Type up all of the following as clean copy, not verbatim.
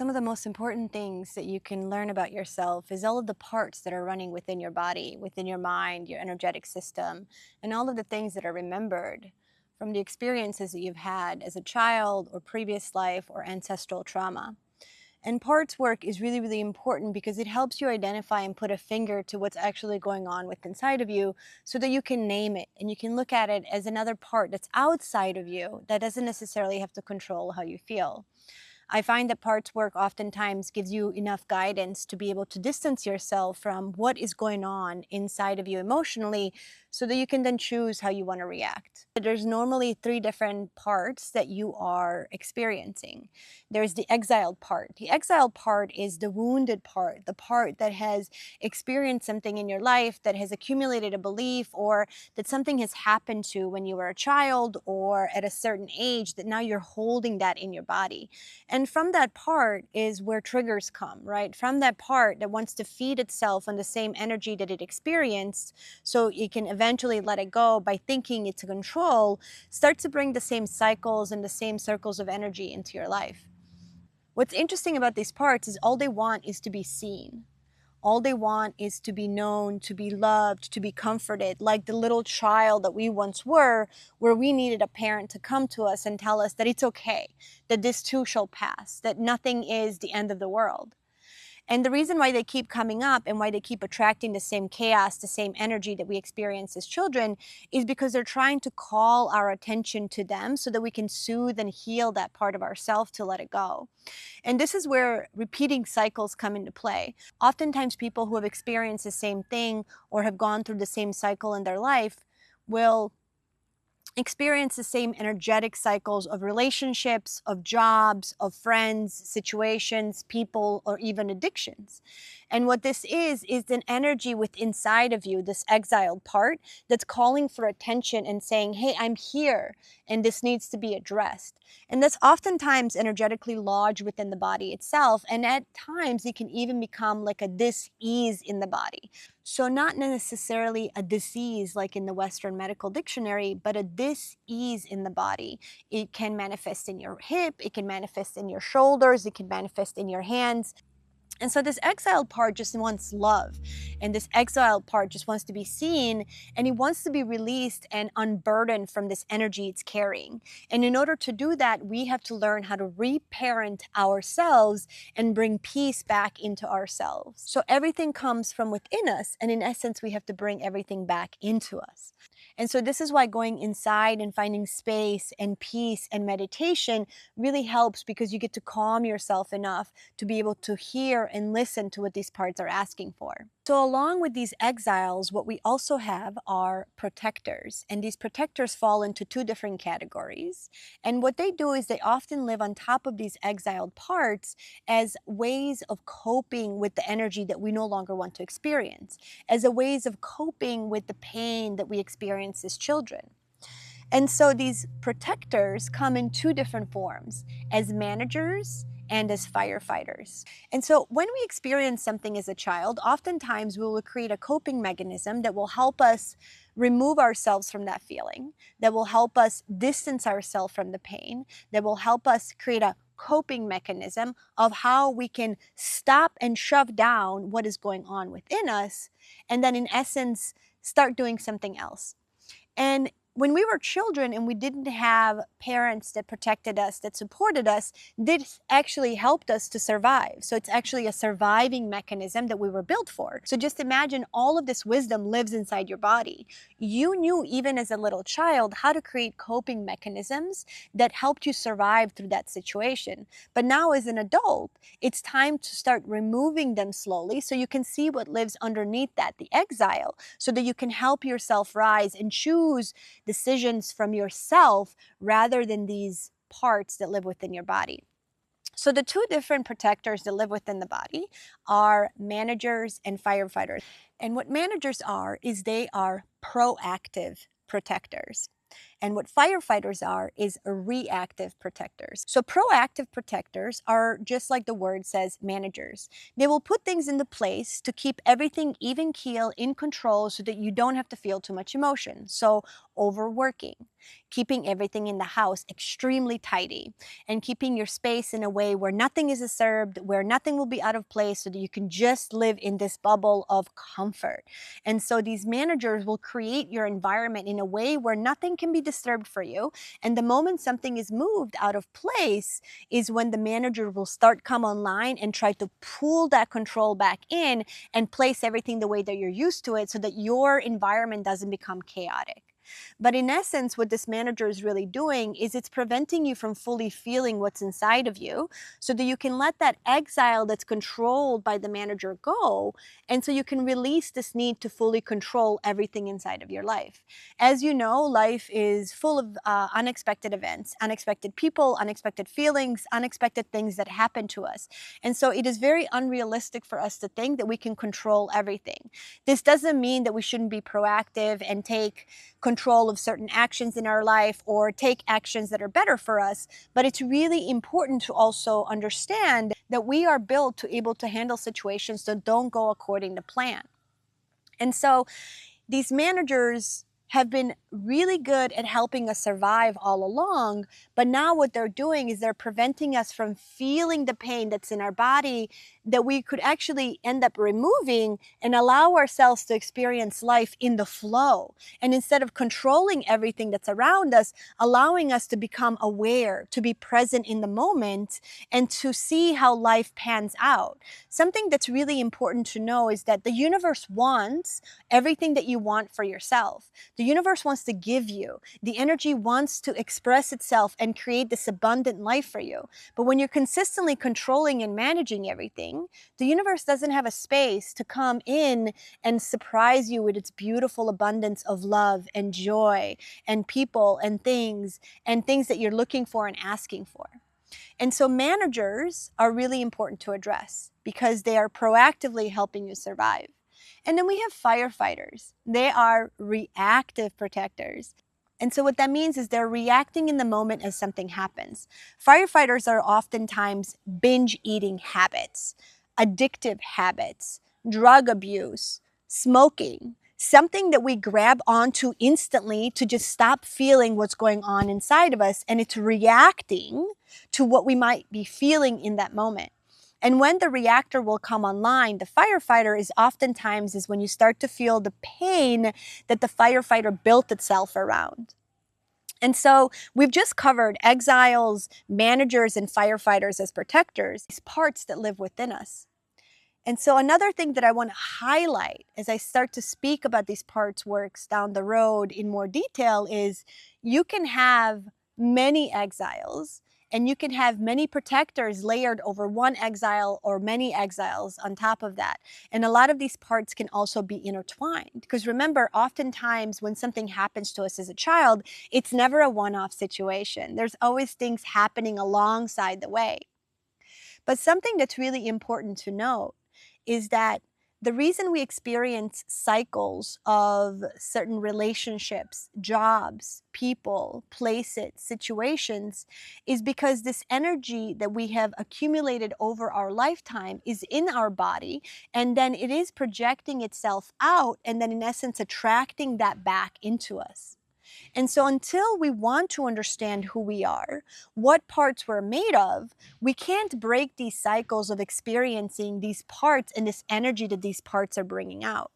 Some of the most important things that you can learn about yourself is all of the parts that are running within your body, within your mind, your energetic system, and all of the things that are remembered from the experiences that you've had as a child or previous life or ancestral trauma. And parts work is really, really important because it helps you identify and put a finger to what's actually going on with inside of you so that you can name it and you can look at it as another part that's outside of you that doesn't necessarily have to control how you feel. I find that parts work oftentimes gives you enough guidance to be able to distance yourself from what is going on inside of you emotionally so that you can then choose how you want to react. There's normally three different parts that you are experiencing. There's the exiled part. The exiled part is the wounded part, the part that has experienced something in your life, that has accumulated a belief, or that something has happened to when you were a child or at a certain age that now you're holding that in your body. And from that part is where triggers come, right? From that part that wants to feed itself on the same energy that it experienced so it can eventually let it go by thinking it's a control, start to bring the same cycles and the same circles of energy into your life. What's interesting about these parts is all they want is to be seen. All they want is to be known, to be loved, to be comforted, like the little child that we once were, where we needed a parent to come to us and tell us that it's okay, that this too shall pass, that nothing is the end of the world. And the reason why they keep coming up and why they keep attracting the same chaos, the same energy that we experience as children is because they're trying to call our attention to them so that we can soothe and heal that part of ourselves to let it go. And this is where repeating cycles come into play. Oftentimes people who have experienced the same thing or have gone through the same cycle in their life will experience the same energetic cycles of relationships, of jobs, of friends, situations, people, or even addictions. And what this is an energy within inside of you, this exiled part, that's calling for attention and saying, hey, I'm here, and this needs to be addressed. And that's oftentimes energetically lodged within the body itself, and at times it can even become like a dis-ease in the body. So not necessarily a disease like in the Western medical dictionary, but a dis-ease in the body. It can manifest in your hip, it can manifest in your shoulders, it can manifest in your hands. And so this exiled part just wants love. And this exiled part just wants to be seen, and it wants to be released and unburdened from this energy it's carrying. And in order to do that, we have to learn how to reparent ourselves and bring peace back into ourselves. So everything comes from within us, and in essence, we have to bring everything back into us. And so this is why going inside and finding space and peace and meditation really helps, because you get to calm yourself enough to be able to hear and listen to what these parts are asking for. So along with these exiles, what we also have are protectors. And these protectors fall into two different categories. And what they do is they often live on top of these exiled parts as ways of coping with the energy that we no longer want to experience, as a ways of coping with the pain that we experience as children. And so these protectors come in two different forms, as managers and as firefighters. And so when we experience something as a child, oftentimes we will create a coping mechanism that will help us remove ourselves from that feeling, that will help us distance ourselves from the pain, that will help us create a coping mechanism of how we can stop and shove down what is going on within us, and then in essence, start doing something else. And when we were children and we didn't have parents that protected us, that supported us, this actually helped us to survive. So it's actually a surviving mechanism that we were built for. So just imagine all of this wisdom lives inside your body. You knew even as a little child how to create coping mechanisms that helped you survive through that situation. But now as an adult, it's time to start removing them slowly so you can see what lives underneath that, the exile, so that you can help yourself rise and choose decisions from yourself rather than these parts that live within your body. So the two different protectors that live within the body are managers and firefighters. And what managers are is they are proactive protectors. And what firefighters are is reactive protectors. So proactive protectors are, just like the word says, managers. They will put things into place to keep everything even keel, in control, so that you don't have to feel too much emotion. So overworking, keeping everything in the house extremely tidy, and keeping your space in a way where nothing is disturbed, where nothing will be out of place, so that you can just live in this bubble of comfort. And so these managers will create your environment in a way where nothing can be disturbed for you. And the moment something is moved out of place is when the manager will start come online and try to pull that control back in and place everything the way that you're used to it, so that your environment doesn't become chaotic. But in essence, what this manager is really doing is it's preventing you from fully feeling what's inside of you, so that you can let that exile that's controlled by the manager go, and so you can release this need to fully control everything inside of your life. As you know, life is full of unexpected events, unexpected people, unexpected feelings, unexpected things that happen to us. And so it is very unrealistic for us to think that we can control everything. This doesn't mean that we shouldn't be proactive and take control of certain actions in our life or take actions that are better for us, but it's really important to also understand that we are built to able to handle situations that don't go according to plan. And so these managers have been really good at helping us survive all along, but now what they're doing is they're preventing us from feeling the pain that's in our body that we could actually end up removing, and allow ourselves to experience life in the flow. And instead of controlling everything that's around us, allowing us to become aware, to be present in the moment, and to see how life pans out. Something that's really important to know is that the universe wants everything that you want for yourself. The universe wants to give you. The energy wants to express itself and create this abundant life for you. But when you're consistently controlling and managing everything, the universe doesn't have a space to come in and surprise you with its beautiful abundance of love and joy and people and things that you're looking for and asking for. And so managers are really important to address because they are proactively helping you survive. And then we have firefighters. They are reactive protectors. And so what that means is they're reacting in the moment as something happens. Firefighters are oftentimes binge eating habits, addictive habits, drug abuse, smoking, something that we grab onto instantly to just stop feeling what's going on inside of us, and it's reacting to what we might be feeling in that moment. And when the reactor will come online, the firefighter is oftentimes is when you start to feel the pain that the firefighter built itself around. And so we've just covered exiles, managers, and firefighters as protectors, these parts that live within us. And so another thing that I want to highlight as I start to speak about these parts works down the road in more detail is you can have many exiles and you can have many protectors layered over one exile or many exiles on top of that. And a lot of these parts can also be intertwined. Because remember, oftentimes when something happens to us as a child, it's never a one-off situation. There's always things happening alongside the way. But something that's really important to note is that the reason we experience cycles of certain relationships, jobs, people, places, situations is because this energy that we have accumulated over our lifetime is in our body, and then it is projecting itself out and then in essence attracting that back into us. And so until we want to understand who we are, what parts we're made of, we can't break these cycles of experiencing these parts and this energy that these parts are bringing out.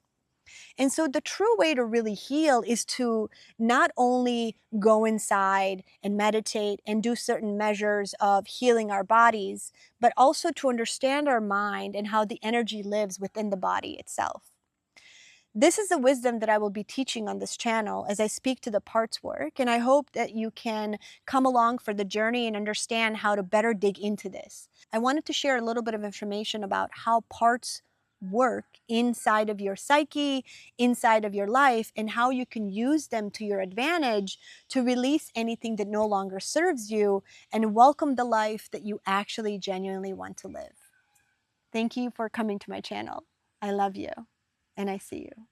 And so the true way to really heal is to not only go inside and meditate and do certain measures of healing our bodies, but also to understand our mind and how the energy lives within the body itself. This is the wisdom that I will be teaching on this channel as I speak to the parts work, and I hope that you can come along for the journey and understand how to better dig into this. I wanted to share a little bit of information about how parts work inside of your psyche, inside of your life, and how you can use them to your advantage to release anything that no longer serves you and welcome the life that you actually genuinely want to live. Thank you for coming to my channel. I love you, and I see you.